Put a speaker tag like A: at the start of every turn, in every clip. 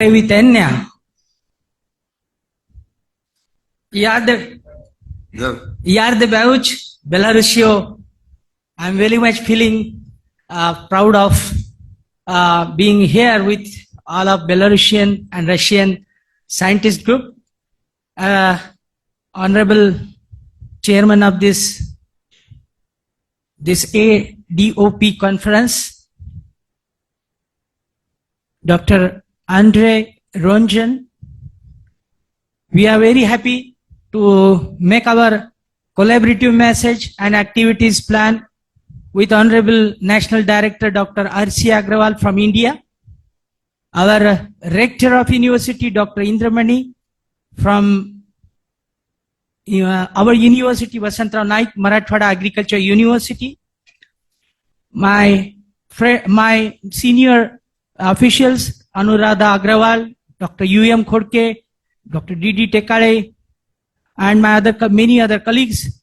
A: with Enya. Yard the Bauch, Belarusio. I'm very much feeling proud of being here with all of Belarusian and Russian scientist group. Honorable Chairman of this ADOP conference, Dr. Andre Ronjan. We are very happy to make our collaborative message and activities plan with Honorable National Director Dr. AgriAGVs from India, our Rector of University Dr. Indra from our University Vasantrao Naik Marathwada Agriculture University, my senior officials Anuradha Agrawal, Dr. U.M. Khodke, Dr. D.D. Tekale, and my many other colleagues,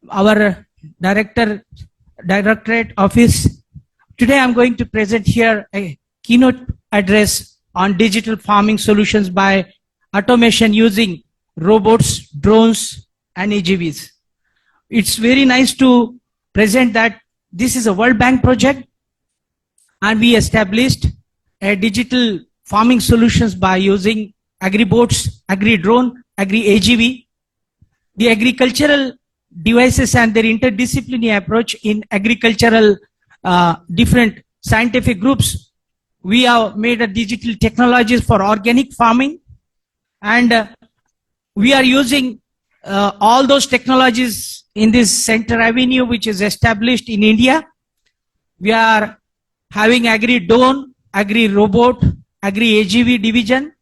A: our Directorate Office. Today I'm going to present here a keynote address on digital farming solutions by automation using robots, drones, and AGVs. It's very nice to present that this is a World Bank project, and we established a digital farming solutions by using AgriBots, AgriDrone, AgriAGV. The agricultural devices and their interdisciplinary approach in agricultural different scientific groups. We have made a digital technologies for organic farming, and we are using all those technologies in this center avenue which is established in India. We are having AgriDrone, AgriRobot, AgriAGV division.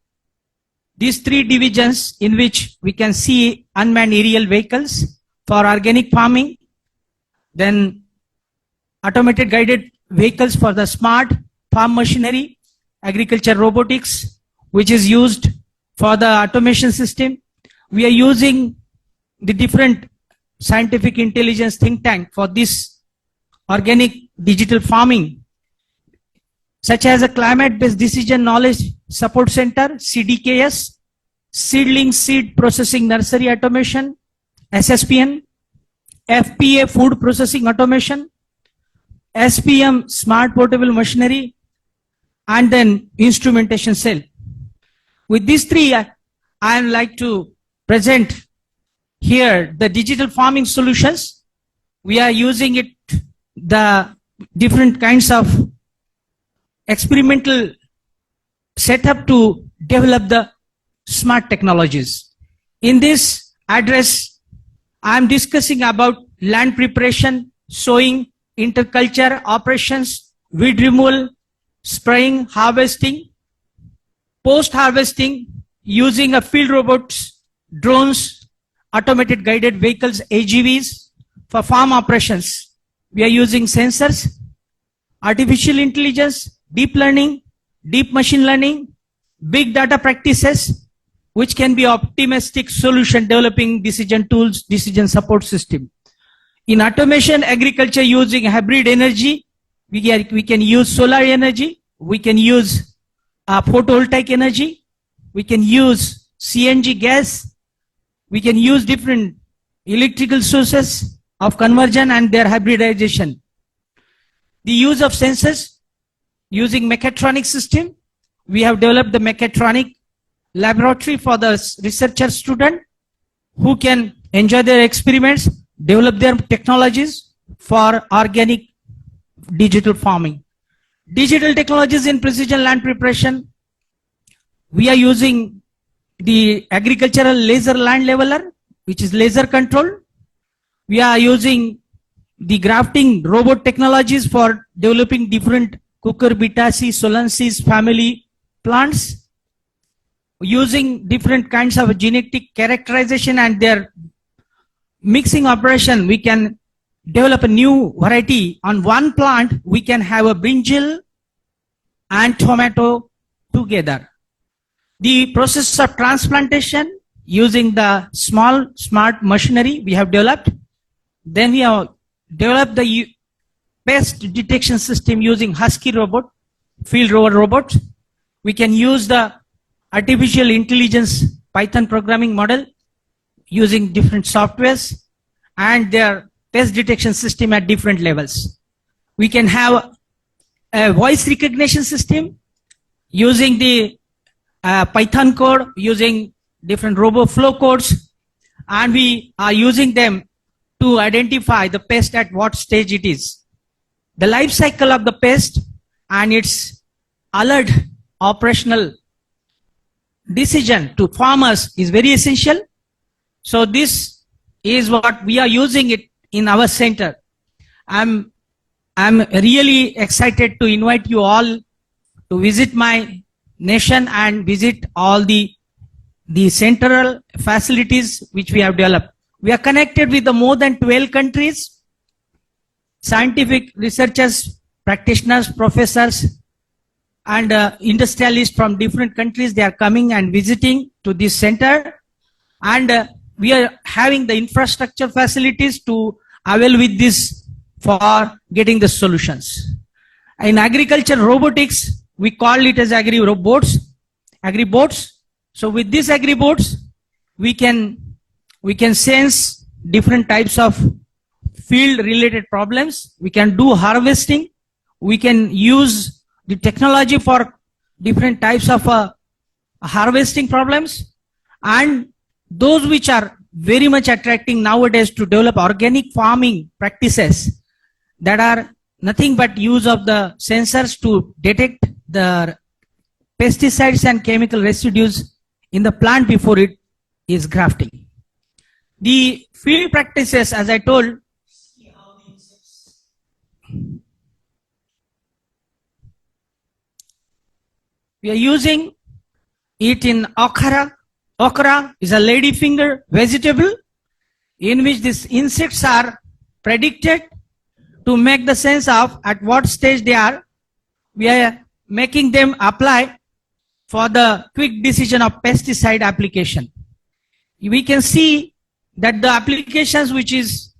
A: These three divisions in which we can see unmanned aerial vehicles for organic farming, then automated guided vehicles for the smart farm machinery, agriculture robotics, which is used for the automation system. We are using the different scientific intelligence think tank for this organic digital farming, such as a climate-based decision knowledge support center, CDKS, seedling seed processing nursery automation, SSPN, FPA food processing automation, SPM smart portable machinery, and then instrumentation cell. With these three, I would like to present here the digital farming solutions. We are using it, the different kinds of experimental setup to develop the smart technologies. In this address, I am discussing about land preparation, sowing, interculture operations, weed removal, spraying, harvesting, post-harvesting, using a field robots, drones, automated guided vehicles, AGVs. For farm operations, we are using sensors, artificial intelligence, deep learning, deep machine learning, big data practices, which can be optimistic solution developing decision tools, decision support system. In automation, agriculture using hybrid energy, we can use solar energy, we can use photovoltaic energy, we can use CNG gas, we can use different electrical sources of conversion and their hybridization. The use of sensors using mechatronic system, we have developed the mechatronic laboratory for the researcher student who can enjoy their experiments, develop their technologies for organic digital farming. Digital technologies in precision land preparation, we are using the agricultural laser land leveler, which is laser control. We are using the grafting robot technologies for developing different cucurbitaceae, solanacea family plants, using different kinds of genetic characterization and their mixing operation. We can develop a new variety. On one plant, we can have a brinjal and tomato together. The process of transplantation using the small smart machinery we have developed. Then we have developed the pest detection system using Husky robot, field rover robot. We can use the artificial intelligence Python programming model using different softwares and their pest detection system at different levels. We can have a voice recognition system using the Python code, using different robo flow codes, and we are using them to identify the pest at what stage it is. The life cycle of the pest and its alert operational decision to farmers is very essential. So this is what we are using it in our center. I'm really excited to invite you all to visit my nation and visit all the central facilities which we have developed. We are connected with the more than 12 countries, scientific researchers, practitioners, professors, and industrialists from different countries. They are coming and visiting to this center, and we are having the infrastructure facilities to avail with this for getting the solutions. In agriculture robotics, we call it as AgriBots. So with these AgriBots, we can sense different types of field related problems. We can do harvesting. We can use the technology for different types of harvesting problems, and those which are very much attracting nowadays to develop organic farming practices that are nothing but use of the sensors to detect the pesticides and chemical residues in the plant before it is grafting. The field practices, as I told, we are using it in okra. Okra is a ladyfinger vegetable in which these insects are predicted to make the sense of at what stage they are. We are making them apply for the quick decision of pesticide application. We can see that the applications which is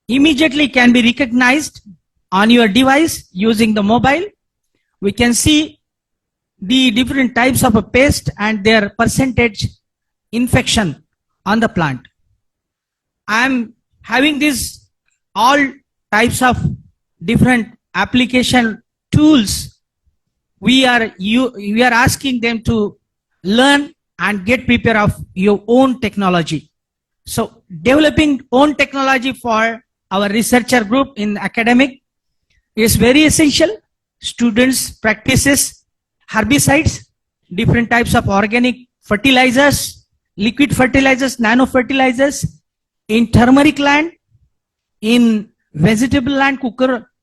A: immediately can be recognized on your device using the mobile. We can see the different types of a pest and their percentage infection on the plant. I am having this all types of different application tools. We are asking them to learn and get prepared of your own technology. So developing own technology for our researcher group in academic is very essential. Students practices herbicides, different types of organic fertilizers, liquid fertilizers, nano fertilizers, in turmeric land, in vegetable land, cucumber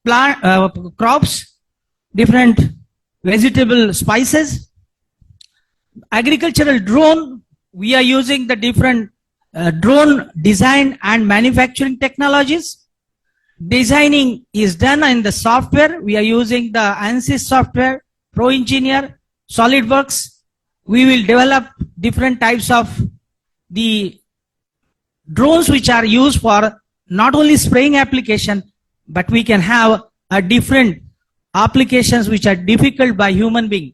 A: plant crops, different vegetable spices. Agricultural drone, we are using the different drone design and manufacturing technologies. Designing is done in the software. We are using the ANSYS software, Pro Engineer, SolidWorks. We will develop different types of the drones which are used for not only spraying application, but we can have a different applications which are difficult by human being.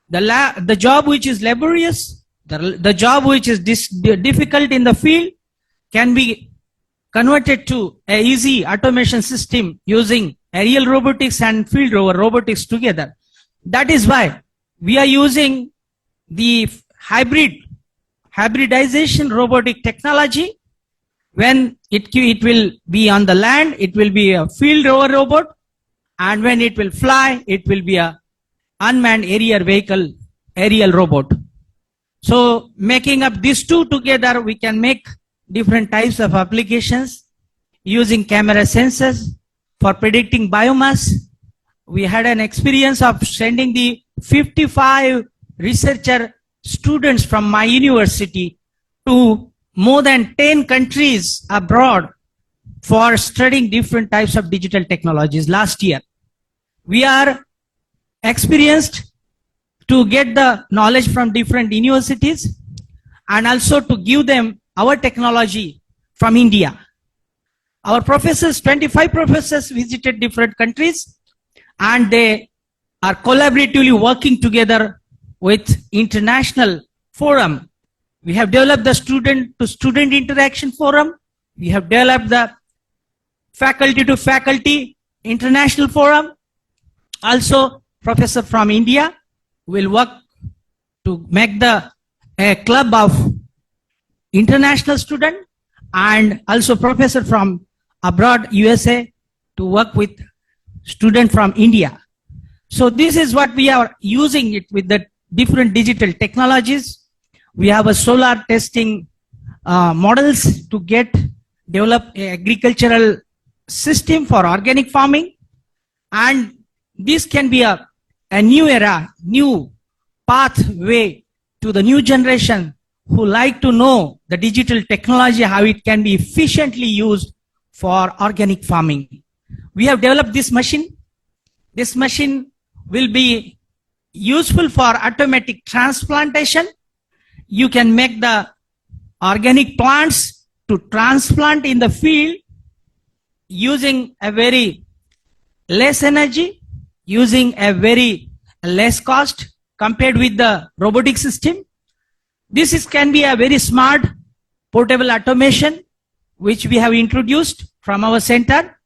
A: The job which is laborious, the job which is difficult in the field can be converted to a easy automation system using aerial robotics and field robotics together. That is why we are using the hybridization robotic technology. When it will be on the land, it will be a field robot, and when it will fly, it will be a unmanned aerial robot. So making up these two together, we can make different types of applications using camera sensors for predicting biomass. We had an experience of sending the 55 researcher students from my university to more than 10 countries abroad for studying different types of digital technologies last year. We are experienced to get the knowledge from different universities and also to give them our technology from India. Our professors, 25 professors visited different countries, and they are collaboratively working together with international forum. We have developed the student-to-student interaction forum. We have developed the faculty-to-faculty international forum. Also, professor from India will work to make a club of international student, and also professor from abroad, USA, to work with student from India. So this is what we are using it with the different digital technologies. We have a solar testing models to develop a agricultural system for organic farming, and this can be a new era, new pathway to the new generation who like to know the digital technology, how it can be efficiently used for organic farming. We have developed this machine. This machine will be useful for automatic transplantation. You can make the organic plants to transplant in the field using a very less energy, using a very less cost compared with the robotic system. This can be a very smart portable automation which we have introduced from our center.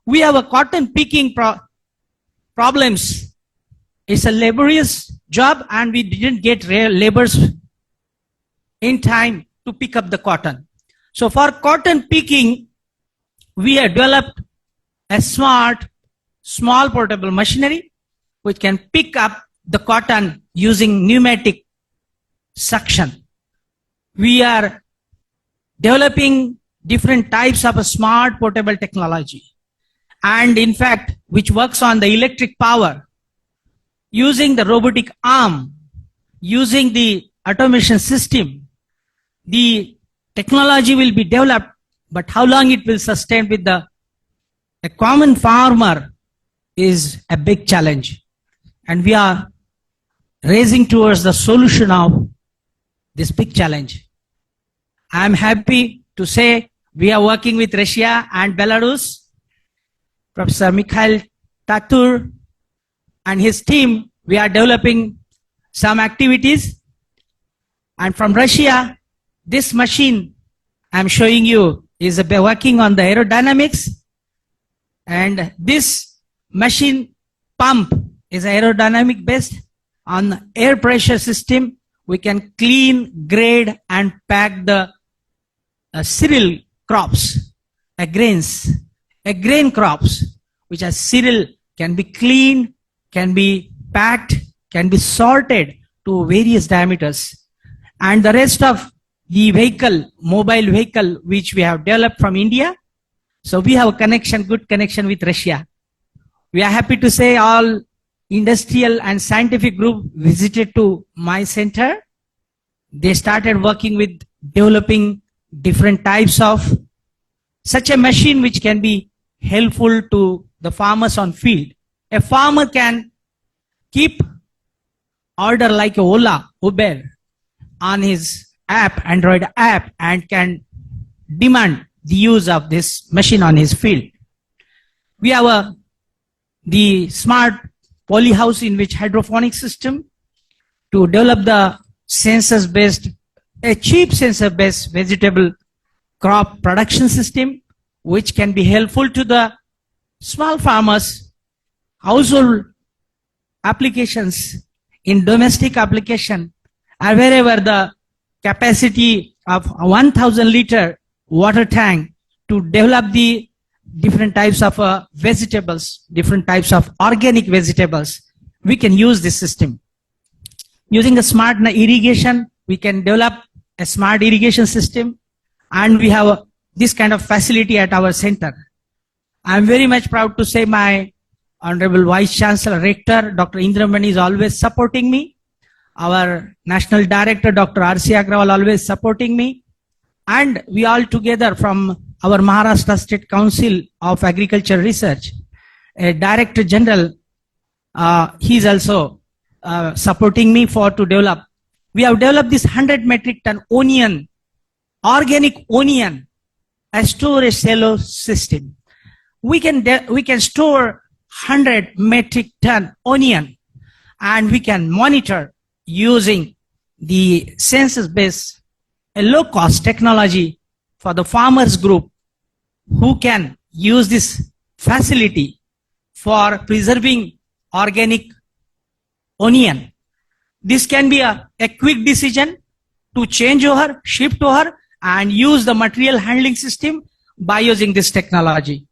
A: We have a cotton picking problems. It's a laborious job and we didn't get laborers in time to pick up the cotton. So for cotton picking, we have developed a small portable machinery which can pick up the cotton using pneumatic suction. We are developing different types of a smart portable technology, and in fact which works on the electric power, using the robotic arm, using the automation system. The technology will be developed, but how long it will sustain with a common farmer is a big challenge, and we are racing towards the solution of this big challenge. I am happy to say we are working with Russia and Belarus. Professor Mikhail Tatur and his team, we are developing some activities. And from Russia, this machine I'm showing you is working on the aerodynamics. And this machine pump is aerodynamic based. On air pressure system, we can clean, grade, and pack the cereal crops, grain crops, which are cereal, can be cleaned, can be packed, can be sorted to various diameters. And the rest of the vehicle, mobile vehicle, which we have developed from India. So we have a connection, good connection with Russia. We are happy to say all industrial and scientific group visited to my center. They started working with developing different types of such a machine which can be helpful to the farmers on field. A farmer can keep order like a Ola, Uber on his app, Android app, and can demand the use of this machine on his field. We have the smart polyhouse in which hydroponic system to develop the sensors-based, a cheap sensor-based vegetable crop production system, which can be helpful to the small farmers, household applications, in domestic application, and wherever the capacity of 1,000 liter water tank to develop the different types of vegetables, different types of organic vegetables, we can use this system. Using a smart irrigation, we can develop a smart irrigation system, and we have this kind of facility at our center. I am very much proud to say my Honorable Vice Chancellor, Rector, Dr. Indra is always supporting me. Our National Director, Dr. R.C. Agrawal, always supporting me. And we all together from our Maharashtra State Council of Agriculture Research, a Director General, he is also supporting me to develop. We have developed this 100 metric ton onion, organic onion, a storage silo system. We can store 100 metric ton onion and we can monitor using the census-based low-cost technology for the farmers group who can use this facility for preserving organic onion. This can be a quick decision to change over, shift over, and use the material handling system by using this technology.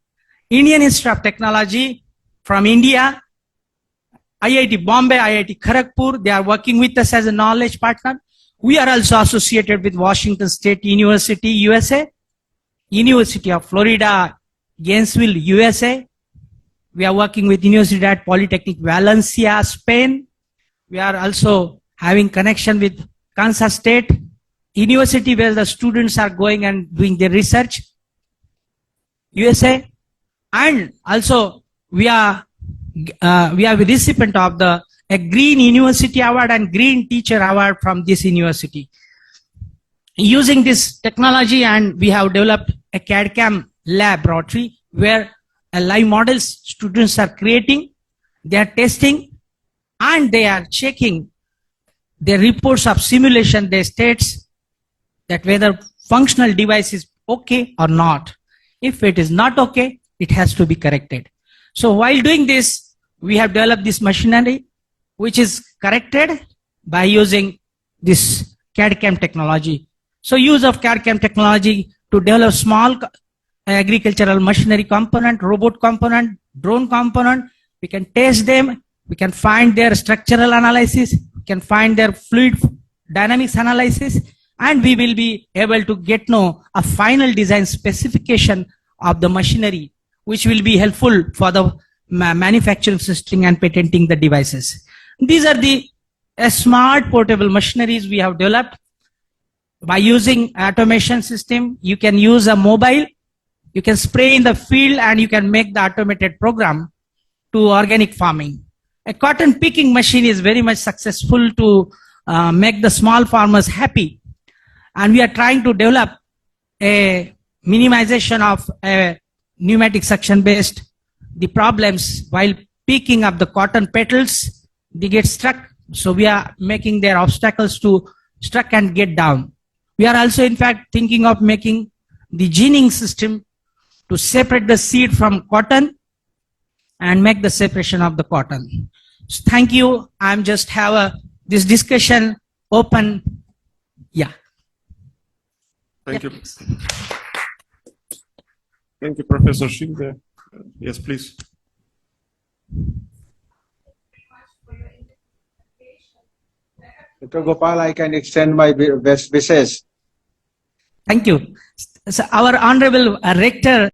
A: Indian Institute of Technology from India, IIT Bombay, IIT Kharagpur, they are working with us as a knowledge partner. We are also associated with Washington State University, USA, University of Florida, Gainesville, USA. We are working with Universidad Polytechnic Valencia, Spain. We are also having connection with Kansas State University, where the students are going and doing their research, USA. And also we are a recipient of a Green University Award and Green Teacher Award from this university. Using this technology, and we have developed a CAD/CAM laboratory where live models students are creating, they are testing, and they are checking their reports of simulation. They states that whether functional device is okay or not. If it is not okay, it has to be corrected. So while doing this, we have developed this machinery which is corrected by using this CAD/CAM technology. So use of CAD/CAM technology to develop small agricultural machinery component, robot component, drone component. We can test them. We can find their structural analysis. We can find their fluid dynamics analysis, and we will be able to get know a final design specification of the machinery, which will be helpful for the manufacturing system and patenting the devices. These are the smart portable machineries we have developed. By using automation system, you can use a mobile, you can spray in the field, and you can make the automated program to organic farming. A cotton picking machine is very much successful to make the small farmers happy. And we are trying to develop a minimization of a pneumatic suction based the problems while picking up the cotton petals. They get stuck. So we are making their obstacles to struck and get down. We are also in fact thinking of making the ginning system to separate the seed from cotton and make the separation of the cotton. So thank you. I'm just have this discussion open. Yeah.
B: Thank you. Thank you, Professor Shinde. Yes, please.
C: Dr. Gopal, I can extend my best wishes.
A: Thank you. So our Honorable Rector